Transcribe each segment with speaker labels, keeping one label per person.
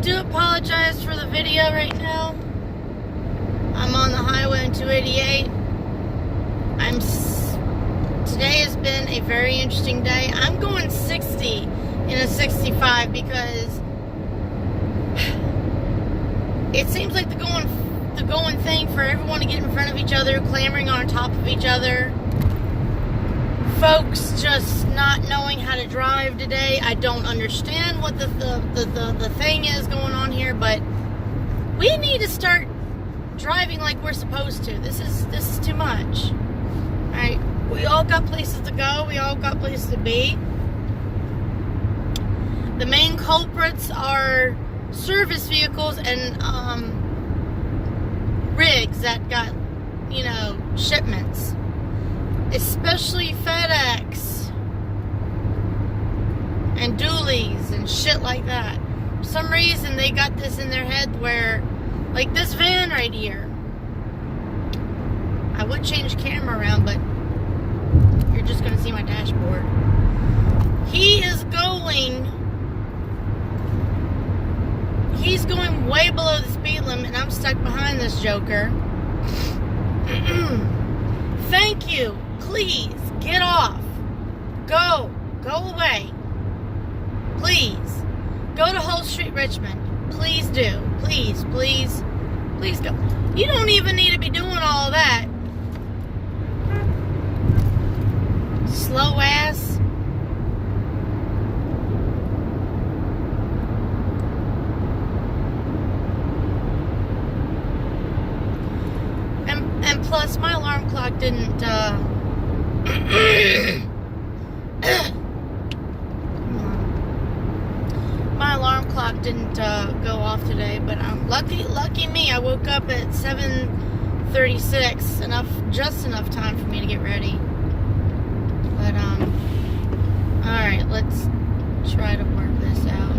Speaker 1: do apologize for the video right now. I'm on the highway on 288. Today has been a very interesting day. I'm going 60 in a 65 because it seems like the going thing for everyone to get in front of each other, clamoring on top of each other. Folks just not knowing how to drive today. I don't understand what the thing is going on here, but we need to start driving like we're supposed to. This is too much. All right, we all got places to go. We all got places to be. The main culprits are service vehicles and rigs that got, shipments. Especially FedEx and dualies and shit like that. For some reason, they got this in their head where, like this van right here. I would change the camera around, but you're just going to see my dashboard. He's going way below the speed limit, and I'm stuck behind this joker. Thank you. Please, get off. Go away. Please. Go to Hull Street, Richmond. Please do. Please go. You don't even need to be doing all of that. Slow ass. And plus, my alarm clock didn't, my alarm clock didn't go off today, but I'm lucky me. I woke up at 7:36, just enough time for me to get ready. But all right, let's try to work this out.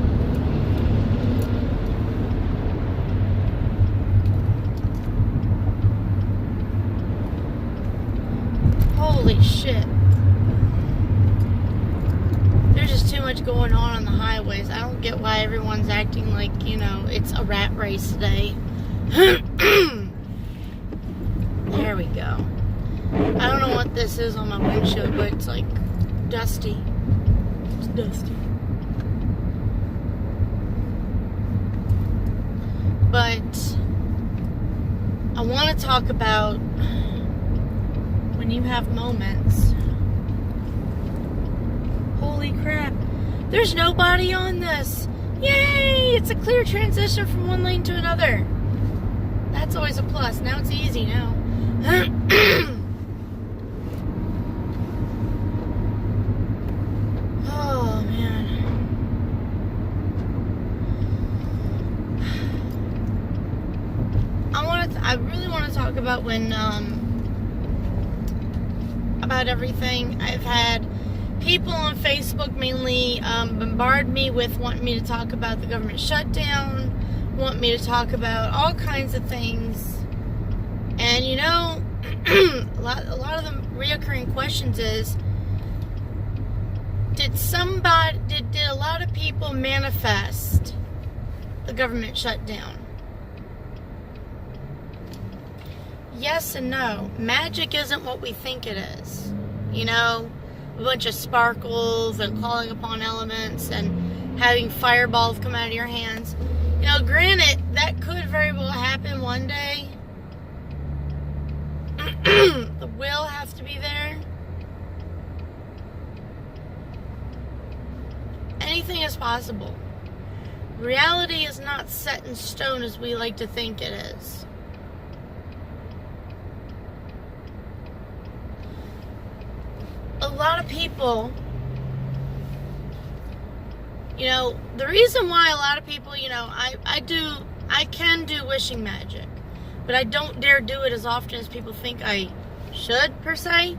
Speaker 1: Holy shit. There's just too much going on the highways. I don't get why everyone's acting like, it's a rat race today. There we go. I don't know what this is on my windshield, but it's like dusty. It's dusty. But I want to talk about when you have moments. Holy crap. There's nobody on this. Yay! It's a clear transition from one lane to another. That's always a plus. Now it's easy now. Oh, man. I really want to talk about when, about everything. I've had people on Facebook mainly bombard me with wanting me to talk about the government shutdown, want me to talk about all kinds of things. And a lot of the reoccurring questions is, did a lot of people manifest the government shutdown? Yes and no. Magic isn't what we think it is. A bunch of sparkles and calling upon elements and having fireballs come out of your hands. Granted, that could very well happen one day. The will has to be there. Anything is possible. Reality is not set in stone as we like to think it is. A lot of people, the reason why a lot of people, I can do wishing magic, but I don't dare do it as often as people think I should, per se,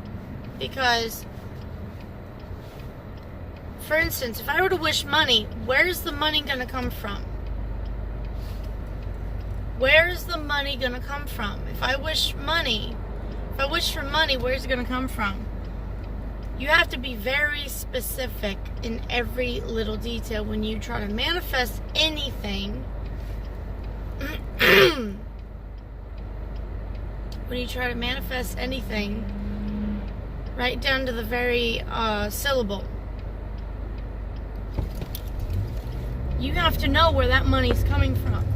Speaker 1: because, for instance, if I were to wish money, where's the money going to come from? Where's the money going to come from? If I wish for money, where's it going to come from? You have to be very specific in every little detail when you try to manifest anything. When you try to manifest anything, right down to the very syllable. You have to know where that money's coming from.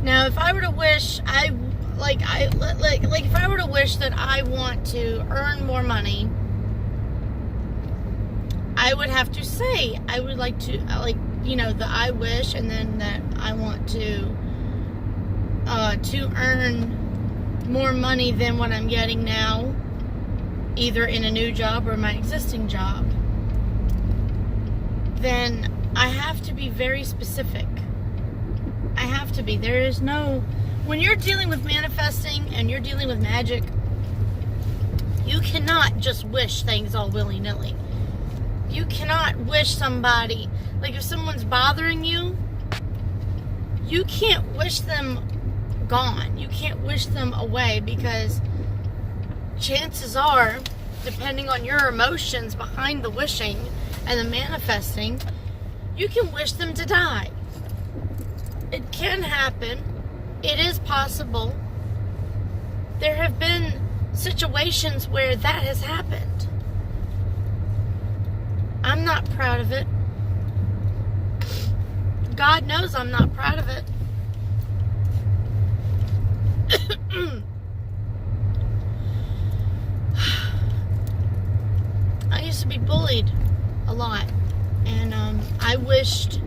Speaker 1: Now, if I were to wish, if I were to wish that I want to earn more money, I would have to say I would like to, the I wish, and then that I want to earn more money than what I'm getting now, either in a new job or my existing job. Then I have to be very specific. I have to be. There is no... When you're dealing with manifesting and you're dealing with magic, you cannot just wish things all willy-nilly. You cannot wish somebody... Like, if someone's bothering you, you can't wish them gone. You can't wish them away, because chances are, depending on your emotions behind the wishing and the manifesting, you can wish them to die. It can happen. It is possible. There have been situations where that has happened. I'm not proud of it. God knows I'm not proud of it. I used to be bullied a lot, and I wished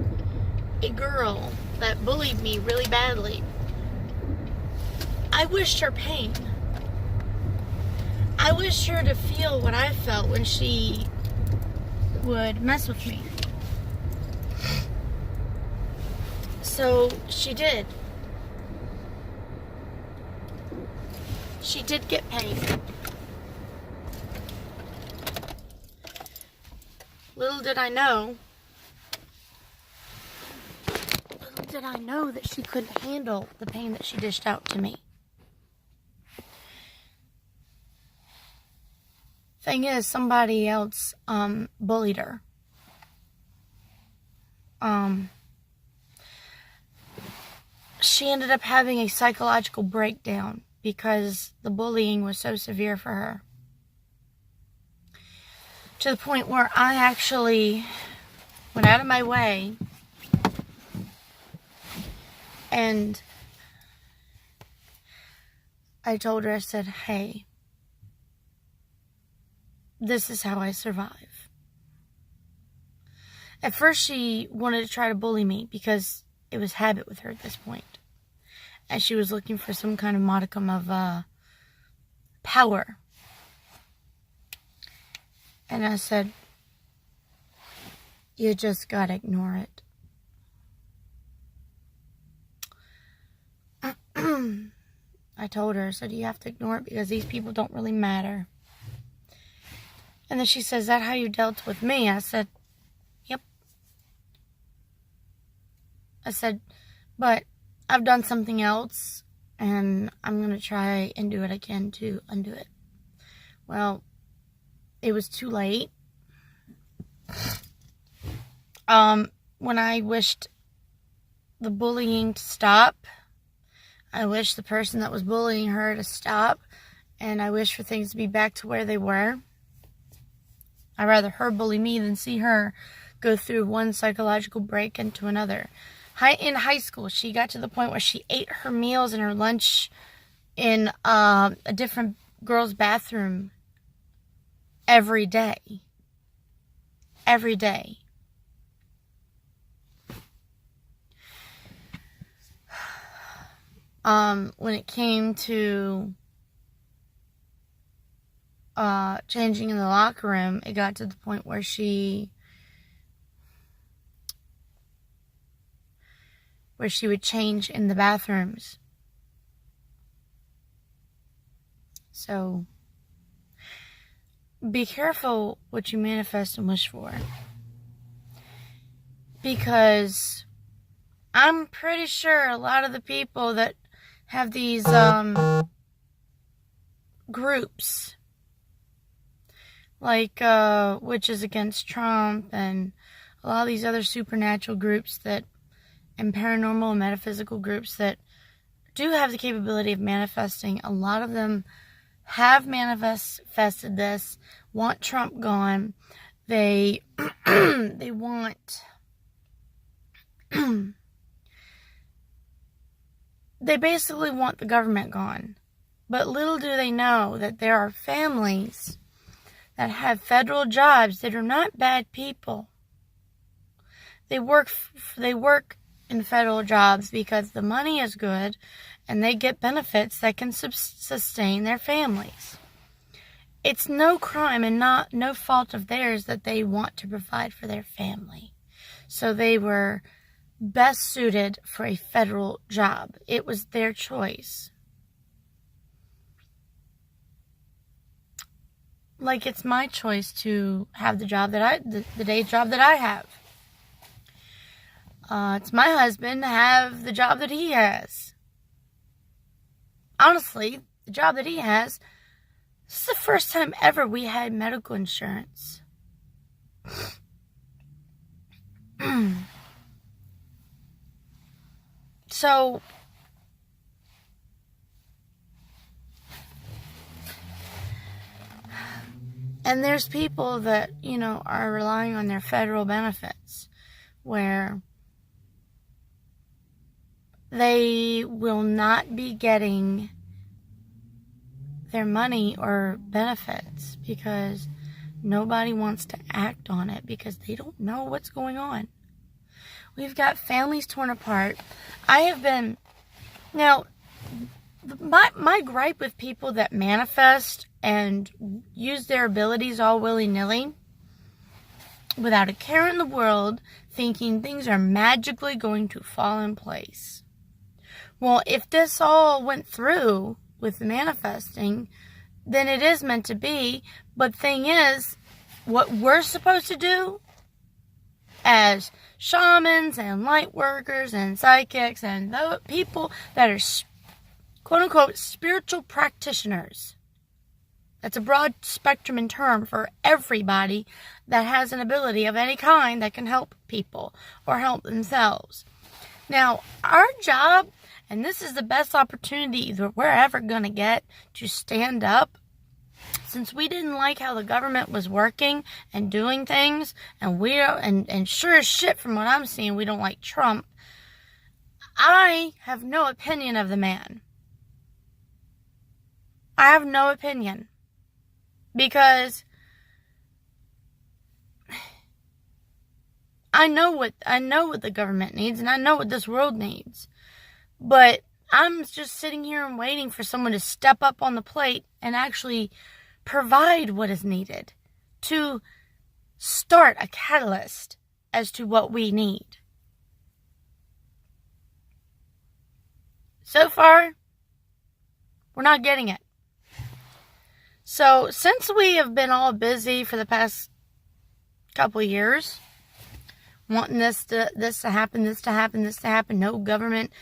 Speaker 1: a girl that bullied me really badly, I wished her pain. I wished her to feel what I felt when she would mess with me. So she did. She did get pain. Little did I know that she couldn't handle the pain that she dished out to me. Thing is, somebody else bullied her. She ended up having a psychological breakdown because the bullying was so severe for her. To the point where I actually went out of my way and I told her, I said, hey, this is how I survive. At first she wanted to try to bully me because it was habit with her at this point. And she was looking for some kind of modicum of power. And I said, you just gotta ignore it. I told her, I said, you have to ignore it because these people don't really matter. And then she says, is that how you dealt with me? I said, yep. I said, but I've done something else, and I'm going to try and do what I can to undo it. Well, it was too late. When I wished the bullying to stop, I wished the person that was bullying her to stop, and I wished for things to be back to where they were. I'd rather her bully me than see her go through one psychological break into another. In high school, she got to the point where she ate her meals and her lunch in a different girl's bathroom every day. Every day. When it came to changing in the locker room, it got to the point where she would change in the bathrooms. So, be careful what you manifest and wish for. Because I'm pretty sure a lot of the people that have these groups like Witches Against Trump and a lot of these other supernatural groups that, and paranormal and metaphysical groups that do have the capability of manifesting. A lot of them have manifested this, want Trump gone. They they want they basically want the government gone. But little do they know that there are families that have federal jobs that are not bad people. They work in federal jobs because the money is good and they get benefits that can sustain their families. It's no crime and no fault of theirs that they want to provide for their family. So they were best suited for a federal job. It was their choice. Like it's my choice to have the job that the day job that I have. It's my husband to have the job that he has. Honestly, the job that he has, this is the first time ever we had medical insurance. So, and there's people that, are relying on their federal benefits where they will not be getting their money or benefits because nobody wants to act on it because they don't know what's going on. We've got families torn apart. Now, my gripe with people that manifest and use their abilities all willy-nilly without a care in the world, thinking things are magically going to fall in place. Well, if this all went through with the manifesting, then it is meant to be. But thing is, what we're supposed to do as shamans and light workers and psychics and the people that are quote-unquote spiritual practitioners. That's a broad spectrum in term for everybody that has an ability of any kind that can help people or help themselves. Now, our job, and this is the best opportunity that we're ever going to get to stand up, since we didn't like how the government was working and doing things, and sure as shit from what I'm seeing, we don't like Trump. I have no opinion of the man. I have no opinion. Because I know what the government needs, and I know what this world needs. But I'm just sitting here and waiting for someone to step up on the plate and actually provide what is needed to start a catalyst as to what we need. So far, we're not getting it. So, since we have been all busy for the past couple of years, wanting this to happen, no government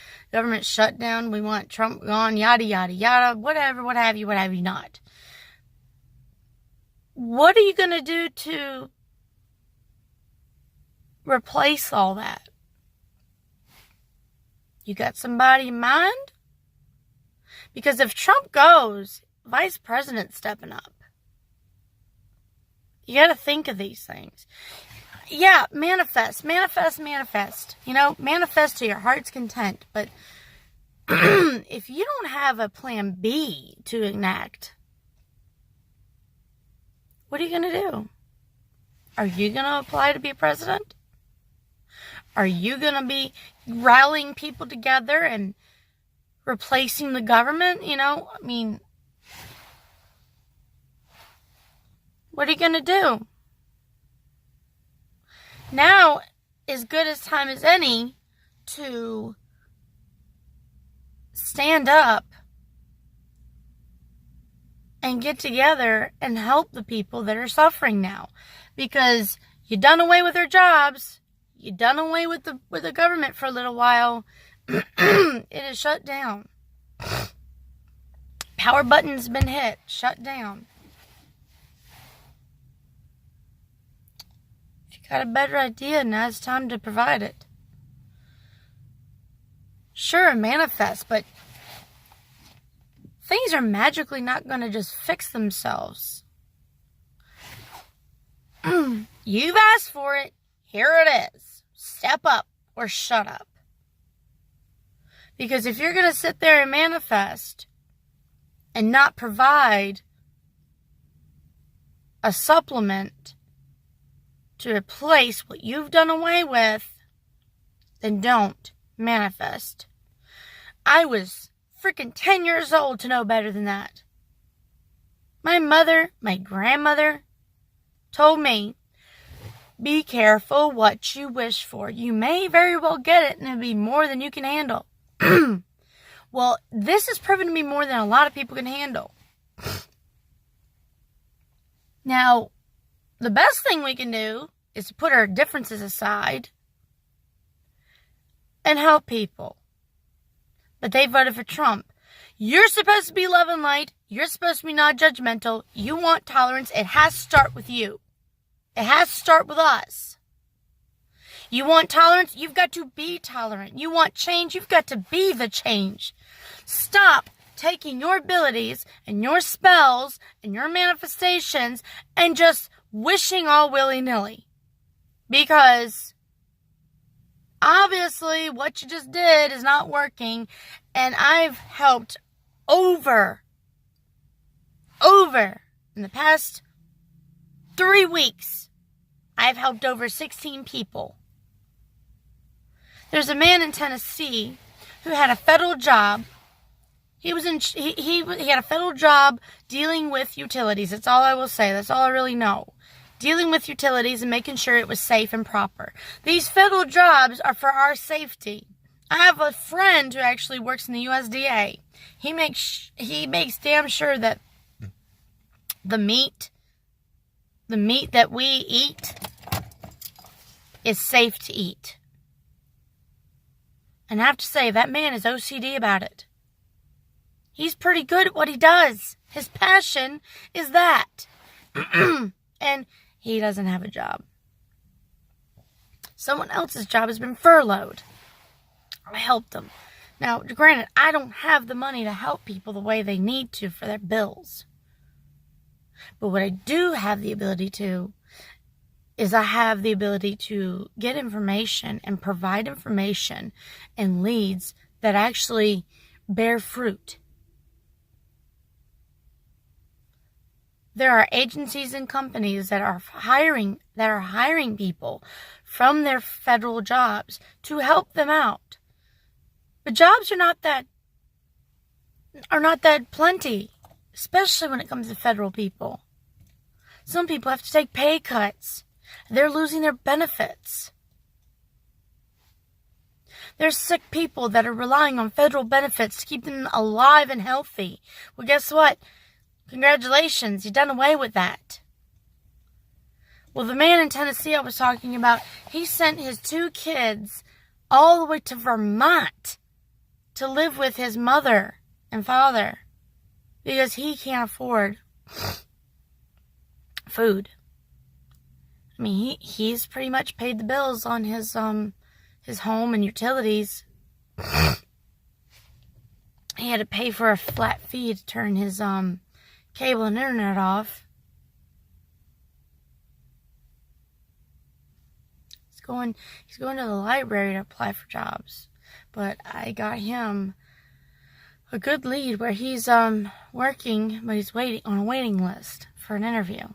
Speaker 1: shutdown, we want Trump gone, yada, yada, yada, whatever, what have you not. What are you going to do to replace all that? You got somebody in mind? Because if Trump goes, Vice President stepping up. You got to think of these things. Yeah, manifest. Manifest to your heart's content. But if you don't have a plan B to enact, what are you going to do? Are you going to apply to be president? Are you going to be rallying people together and replacing the government? What are you going to do? Now, as good a time as any to stand up and get together and help the people that are suffering now. Because you done away with their jobs. You done away with the government for a little while. It is shut down. Power button's been hit. Shut down. got a better idea, now it's time to provide it. Sure, manifest, but things are magically not going to just fix themselves. You've asked for it. Here it is. Step up or shut up. Because if you're going to sit there and manifest and not provide a supplement to replace what you've done away with, then don't manifest. I was freaking 10 years old to know better than that. My mother, my grandmother, told me, be careful what you wish for. You may very well get it and it'll be more than you can handle. Well, this has proven to be more than a lot of people can handle. Now, the best thing we can do is to put our differences aside and help people. But they voted for Trump. You're supposed to be love and light. You're supposed to be not judgmental. You want tolerance. It has to start with you. It has to start with us. You want tolerance? You've got to be tolerant. You want change? You've got to be the change. Stop taking your abilities and your spells and your manifestations and just wishing all willy-nilly. Because obviously what you just did is not working, and I've helped over in the past 3 weeks, I've helped over 16 people. There's a man in Tennessee who had a federal job. He had a federal job dealing with utilities. That's all I will say. That's all I really know. Dealing with utilities and making sure it was safe and proper. These federal jobs are for our safety. I have a friend who actually works in the USDA. He makes damn sure that the meat that we eat is safe to eat. And I have to say, that man is OCD about it. He's pretty good at what he does. His passion is that. And he doesn't have a job. Someone else's job has been furloughed. I helped them. Now, granted, I don't have the money to help people the way they need to for their bills. But what I do have the ability to is I have the ability to get information and provide information and leads that actually bear fruit. There are agencies and companies that are hiring people from their federal jobs to help them out. But jobs are not that plenty, especially when it comes to federal people. Some people have to take pay cuts. They're losing their benefits. There's sick people that are relying on federal benefits to keep them alive and healthy. Well, guess what? Congratulations, you've done away with that. Well, the man in Tennessee I was talking about, he sent his 2 kids all the way to Vermont to live with his mother and father because he can't afford food. I mean, he's pretty much paid the bills on his home and utilities. He had to pay for a flat fee to turn his cable and internet off. He's going to the library to apply for jobs. But I got him a good lead where he's working, but he's waiting on a waiting list for an interview.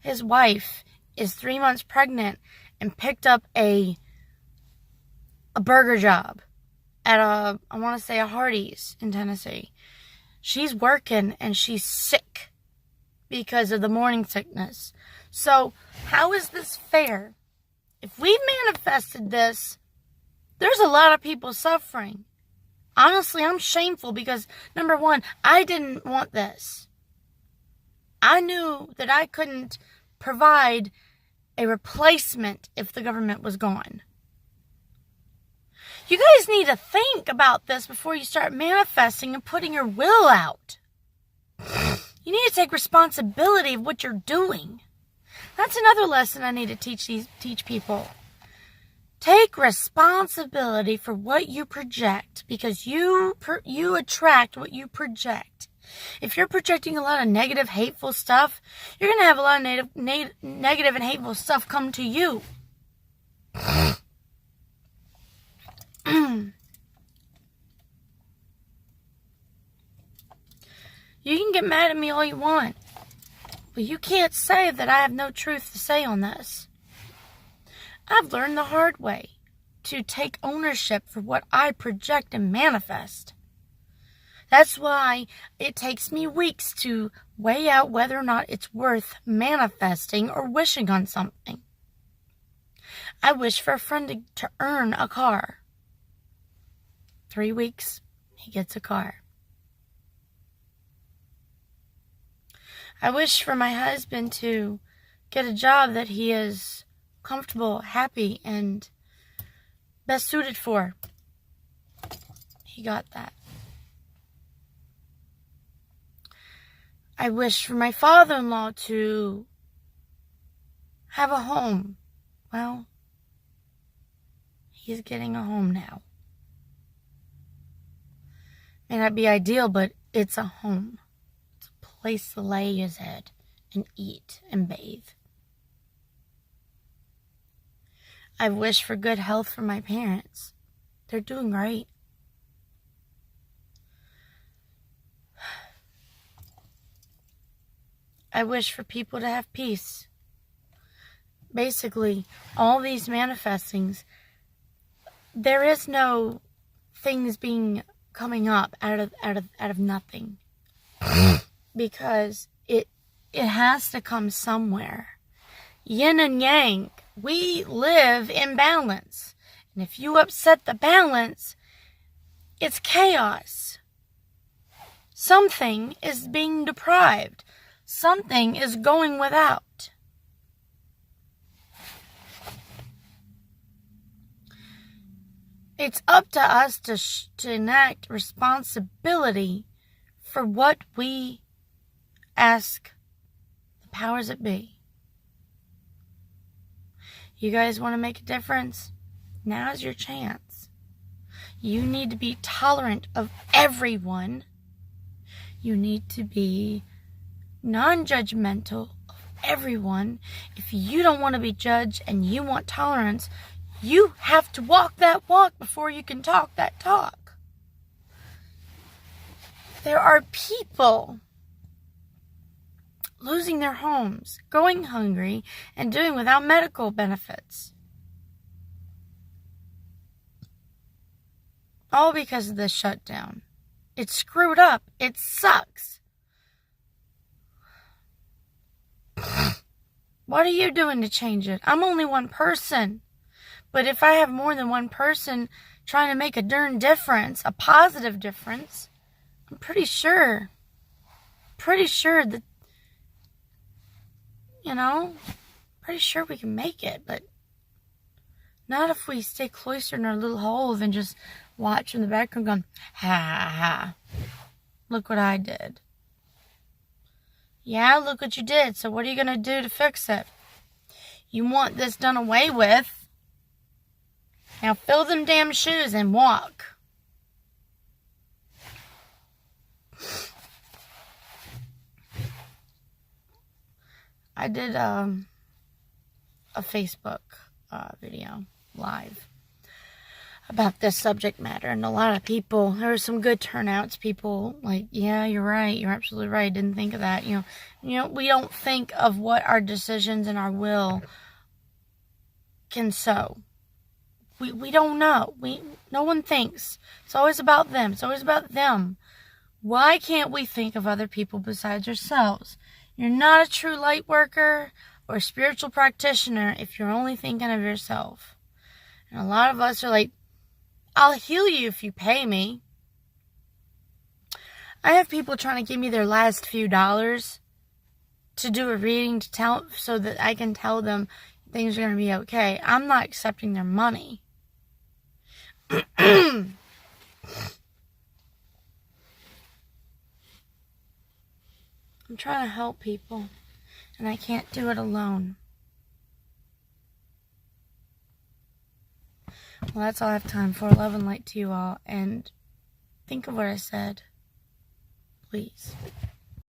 Speaker 1: His wife is 3 months pregnant and picked up a burger job at I want to say a Hardee's in Tennessee. She's working and she's sick because of the morning sickness. So how is this fair? If we manifested this, there's a lot of people suffering. Honestly, I'm shameful because, number one, I didn't want this. I knew that I couldn't provide a replacement if the government was gone. You guys need to think about this before you start manifesting and putting your will out. You need to take responsibility of what you're doing. That's another lesson I need to teach people. Take responsibility for what you project, because you attract what you project. If you're projecting a lot of negative, hateful stuff, you're going to have a lot of negative and hateful stuff come to you. You can get mad at me all you want, but you can't say that I have no truth to say on this. I've learned the hard way to take ownership for what I project and manifest. That's why it takes me weeks to weigh out whether or not it's worth manifesting or wishing on something. I wish for a friend to earn a car. 3 weeks, he gets a car. I wish for my husband to get a job that he is comfortable, happy, and best suited for. He got that. I wish for my father-in-law to have a home. Well, he's getting a home now. May not be ideal, but it's a home. Place to lay his head and eat and bathe. I wish for good health for my parents. They're doing great. I wish for people to have peace. Basically, all these manifestings, there is no things coming up out of nothing. Because it has to come somewhere. Yin and yang. We live in balance. And if you upset the balance, it's chaos. Something is being deprived. Something is going without. It's up to us to enact responsibility for what we ask the powers that be. You guys want to make a difference? Now's your chance. You need to be tolerant of everyone. You need to be non-judgmental of everyone. If you don't want to be judged and you want tolerance, you have to walk that walk before you can talk that talk. There are people losing their homes, going hungry, and doing without medical benefits. All because of this shutdown. It's screwed up. It sucks. What are you doing to change it? I'm only one person. But if I have more than one person trying to make a darn difference, a positive difference, I'm pretty sure that, pretty sure we can make it, but not if we stay cloistered in our little holes and just watch in the background going, ha, ha, ha. Look what I did. Yeah, look what you did. So what are you going to do to fix it? You want this done away with. Now fill them damn shoes and walk. I did a Facebook video live about this subject matter, and a lot of people, there were some good turnouts. People like, yeah, you're right, you're absolutely right, didn't think of that. We don't think of what our decisions and our will can sow. We don't know. No one thinks. It's always about them. It's always about them. Why can't we think of other people besides ourselves? You're not a true light worker or a spiritual practitioner if you're only thinking of yourself. And a lot of us are like, I'll heal you if you pay me. I have people trying to give me their last few dollars to do a reading so that I can tell them things are going to be okay. I'm not accepting their money. I'm trying to help people, and I can't do it alone. Well, that's all I have time for. Love and light to you all. And think of what I said. Please.